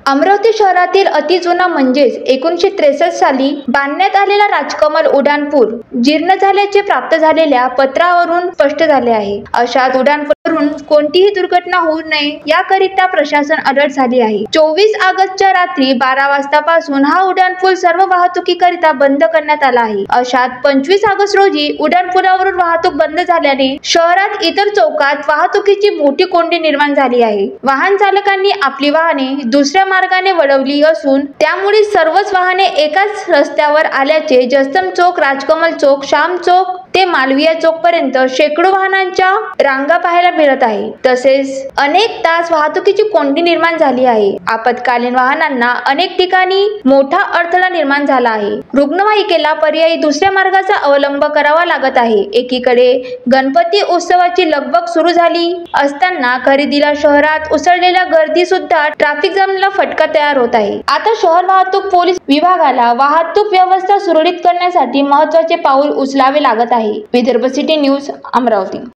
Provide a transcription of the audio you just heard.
अमरावती शहरातील अतिजुना म्हणजेच 1963 साली बांधण्यात आलेला राजकमल उड्डाणपूल जीर्ण झाल्याचे प्राप्त झालेल्या पत्रावरून स्पष्ट झाले आहे। अशात उड्डाणपुलावरून कोणतीही दुर्घटना होऊ नये याकरिता प्रशासन अलर्ट झाले आहे। 24 ऑगस्टच्या रात्री 12 वाजतापासून हा उड्डाणपूल सर्व वाहतुकीकरिता बंद करण्यात आला आहे। अशात 25 ऑगस्ट रोजी उड्डाणपुलावरून वाहतूक बंद झाल्याने शहरात इतर चौकात वाहतुकीची मोठी कोंडी निर्माण झाली आहे। वाहन चालकांनी आपली वाहने दुसऱ्या मार्गाने वळवली असून त्यामुळे सर्वच वाहने एकाच रस्त्यावर आल्याचे जयस्तंभ चौक, राजकमल चौक, श्याम चौक ते मालवीय चौक पर्यंत शेकडो वाहनांच्या रांगा पाहायला मिळत आहे। तसेच अनेक तास वाहतुकीची कोंडी निर्माण झाली आहे। आपत्कालीन वाहनांना अनेक ठिकाणी मोठा अडथळा निर्माण झाला आहे। रुग्णवाहिकेला पर्यायी दुसऱ्या मार्गाचा अवलंब करावा लागत आहे। एकीकडे गणपती उत्सवाची लगबग सुरू झाली असताना खरेदीला शहरात उसळलेल्या गर्दी सुद्धा ट्रॅफिक जामला फटका तयार होत आहे। आता शहर वाहतूक पोलीस विभागाला वाहतूक व्यवस्था सुरळीत करण्यासाठी महत्त्वाचे पाऊल उचलावे लागत आहे। Vidarbha city news, Amravati.